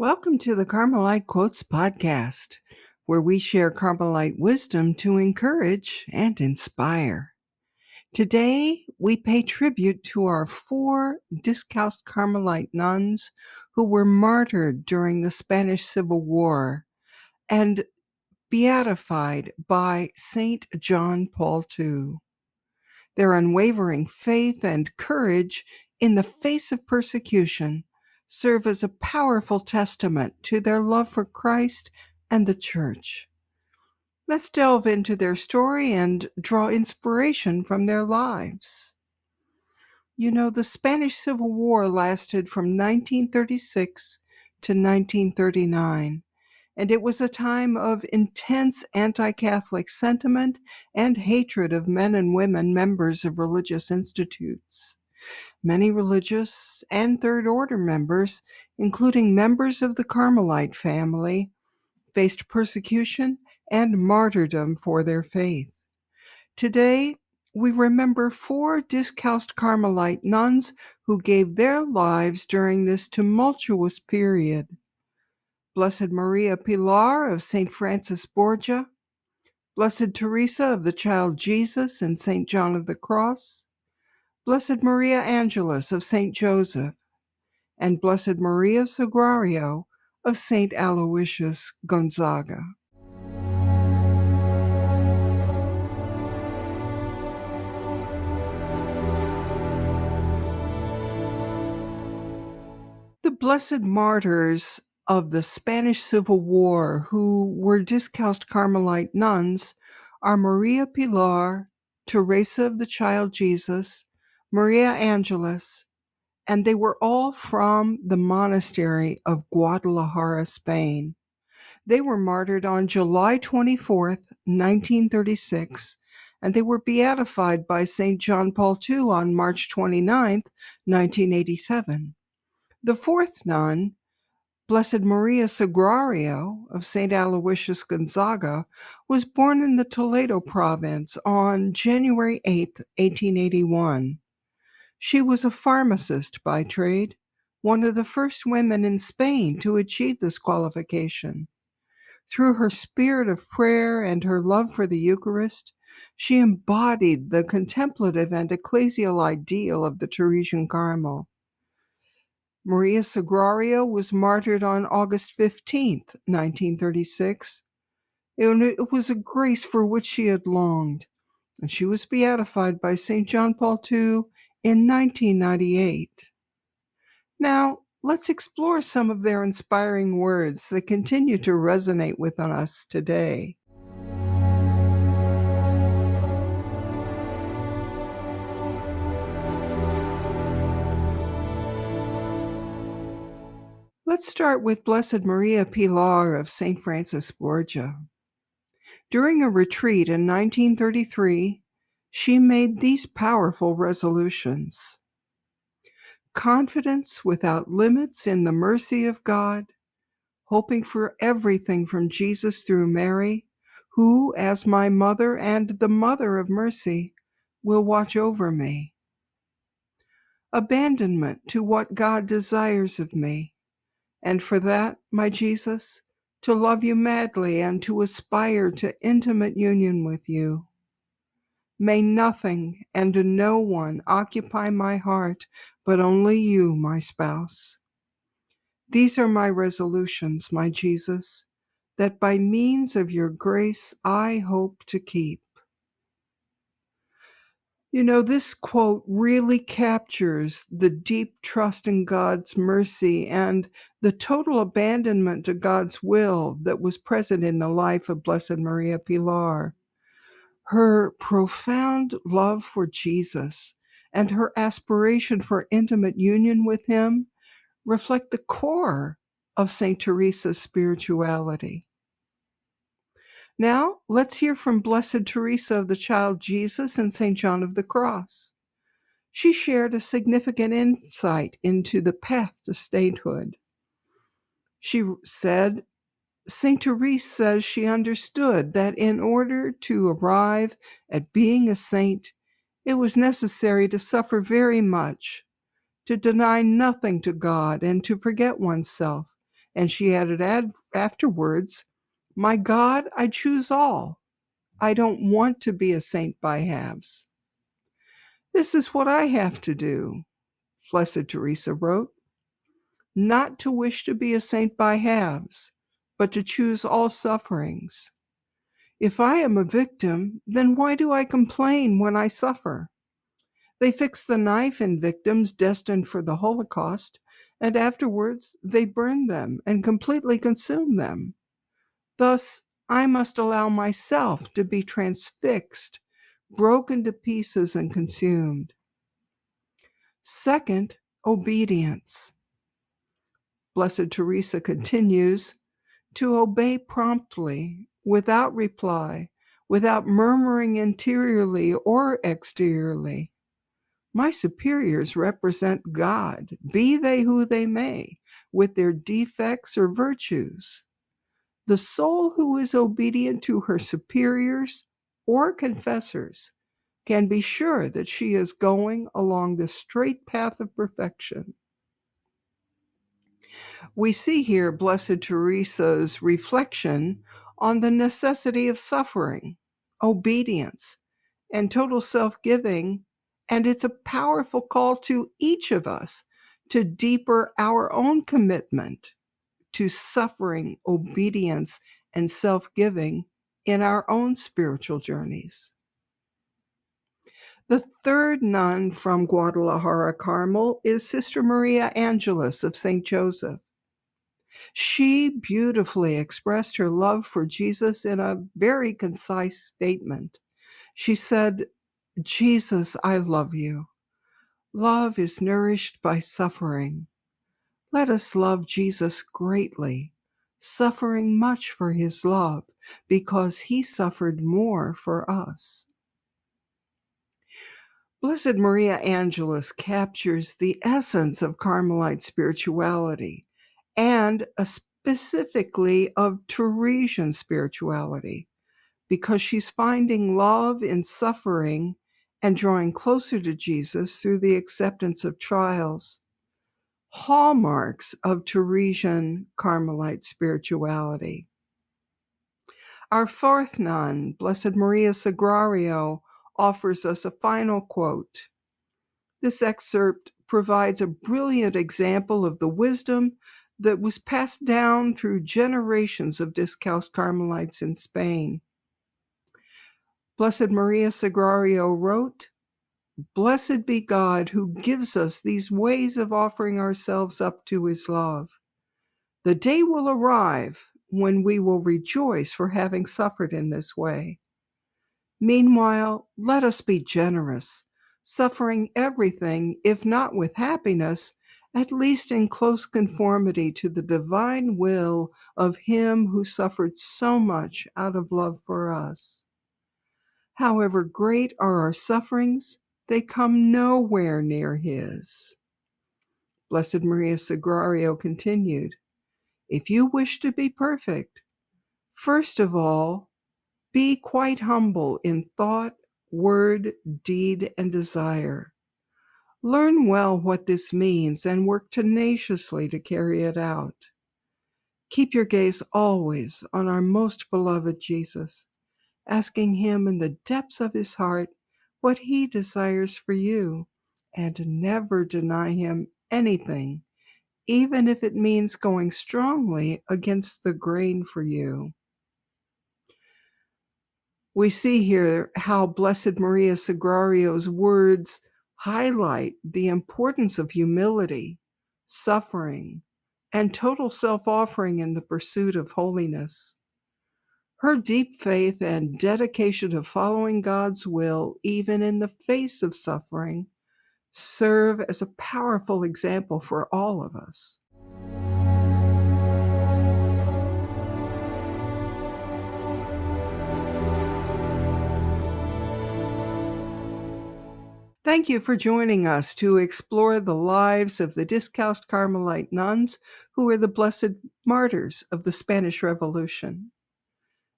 Welcome to the Carmelite Quotes podcast, where we share Carmelite wisdom to encourage and inspire. Today, we pay tribute to our 4 discalced Carmelite nuns who were martyred during the Spanish Civil War and beatified by St. John Paul II. Their unwavering faith and courage in the face of persecution serve as a powerful testament to their love for Christ and the Church. Let's delve into their story and draw inspiration from their lives. You know, the Spanish Civil War lasted from 1936 to 1939. And it was a time of intense anti-Catholic sentiment and hatred of men and women members of religious institutes. Many religious and Third Order members, including members of the Carmelite family, faced persecution and martyrdom for their faith. Today, we remember 4 discalced Carmelite nuns who gave their lives during this tumultuous period. Blessed Maria Pilar of St. Francis Borgia, Blessed Teresa of the Child Jesus and St. John of the Cross, Blessed Maria Angelis of St. Joseph, and Blessed Maria Sagrario of St. Aloysius Gonzaga. The blessed martyrs of the Spanish Civil War who were discalced Carmelite nuns are Maria Pilar, Teresa of the Child Jesus, Maria Angelis, and they were all from the monastery of Guadalajara, Spain. They were martyred on July 24th, 1936, and they were beatified by St. John Paul II on March 29th, 1987. The fourth nun, Blessed Maria Sagrario of St. Aloysius Gonzaga, was born in the Toledo province on January 8, 1881. She was a pharmacist by trade, one of the first women in Spain to achieve this qualification. Through her spirit of prayer and her love for the Eucharist, she embodied the contemplative and ecclesial ideal of the Teresian Carmel. Maria Sagrario was martyred on August 15, 1936, and it was a grace for which she had longed, and she was beatified by St. John Paul II in 1998. Now, let's explore some of their inspiring words that continue to resonate with us today. Let's start with Blessed Maria Pilar of St. Francis Borgia. During a retreat in 1933, she made these powerful resolutions. Confidence without limits in the mercy of God, hoping for everything from Jesus through Mary, who, as my mother and the mother of mercy, will watch over me. Abandonment to what God desires of me, and for that, my Jesus, to love you madly and to aspire to intimate union with you. May nothing and no one occupy my heart, but only you, my spouse. These are my resolutions, my Jesus, that by means of your grace I hope to keep. You know, this quote really captures the deep trust in God's mercy and the total abandonment to God's will that was present in the life of Blessed Maria Pilar. Her profound love for Jesus and her aspiration for intimate union with him reflect the core of St. Teresa's spirituality. Now, let's hear from Blessed Teresa of the Child Jesus and St. John of the Cross. She shared a significant insight into the path to sainthood. She said, St. Teresa says she understood that in order to arrive at being a saint, it was necessary to suffer very much, to deny nothing to God and to forget oneself, And she added afterwards, "My God, I choose all. I don't want to be a saint by halves." "This is what I have to do," Blessed Teresa wrote, "not to wish to be a saint by halves, but to choose all sufferings. If I am a victim, then why do I complain when I suffer? They fix the knife in victims destined for the Holocaust, and afterwards they burn them and completely consume them. Thus, I must allow myself to be transfixed, broken to pieces, and consumed." Second, obedience. Blessed Teresa continues, "To obey promptly, without reply, without murmuring interiorly or exteriorly. My superiors represent God, be they who they may, with their defects or virtues. The soul who is obedient to her superiors or confessors can be sure that she is going along the straight path of perfection." We see here Blessed Teresa's reflection on the necessity of suffering, obedience, and total self-giving, and it's a powerful call to each of us to deeper our own commitment to suffering, obedience, and self-giving in our own spiritual journeys. The third nun from Guadalajara, Carmel, is Sister Maria Angelis of St. Joseph. She beautifully expressed her love for Jesus in a very concise statement. She said, "Jesus, I love you. Love is nourished by suffering. Let us love Jesus greatly, suffering much for his love, because he suffered more for us." Blessed Maria Angelis captures the essence of Carmelite spirituality and specifically of Teresian spirituality, because she's finding love in suffering and drawing closer to Jesus through the acceptance of trials. Hallmarks of Teresian Carmelite spirituality. Our fourth nun, Blessed Maria Sagrario, offers us a final quote. This excerpt provides a brilliant example of the wisdom that was passed down through generations of Discalced Carmelites in Spain. Blessed Maria Sagrario wrote, "Blessed be God who gives us these ways of offering ourselves up to his love. The day will arrive when we will rejoice for having suffered in this way. Meanwhile, let us be generous, suffering everything, if not with happiness, at least in close conformity to the divine will of him who suffered so much out of love for us. However great are our sufferings, they come nowhere near his." Blessed Maria Sagrario continued, "If you wish to be perfect, first of all, be quite humble in thought, word, deed, and desire. Learn well what this means and work tenaciously to carry it out. Keep your gaze always on our most beloved Jesus, asking him in the depths of his heart what he desires for you, and never deny him anything, even if it means going strongly against the grain for you." We see here how Blessed Maria Sagrario's words highlight the importance of humility, suffering, and total self-offering in the pursuit of holiness. Her deep faith and dedication to following God's will, even in the face of suffering, serve as a powerful example for all of us. Thank you for joining us to explore the lives of the Discalced Carmelite nuns who were the blessed martyrs of the Spanish Revolution.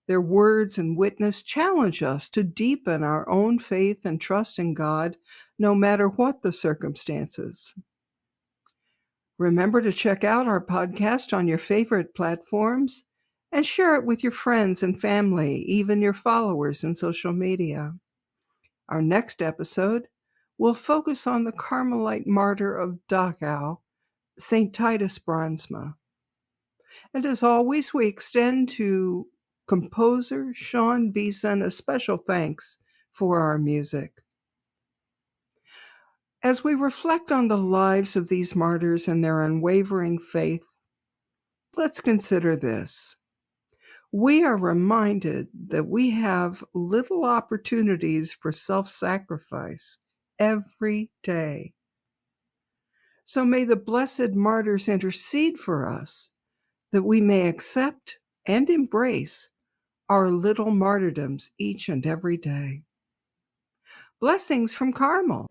Their words and witness challenge us to deepen our own faith and trust in God, no matter what the circumstances. Remember to check out our podcast on your favorite platforms and share it with your friends and family, even your followers in social media. Our next episode will focus on the Carmelite martyr of Dachau, St. Titus Braansma. And as always, we extend to composer Sean Beeson a special thanks for our music. As we reflect on the lives of these martyrs and their unwavering faith, let's consider this. We are reminded that we have little opportunities for self-sacrifice every day. So may the blessed martyrs intercede for us that we may accept and embrace our little martyrdoms each and every day. Blessings from Carmel.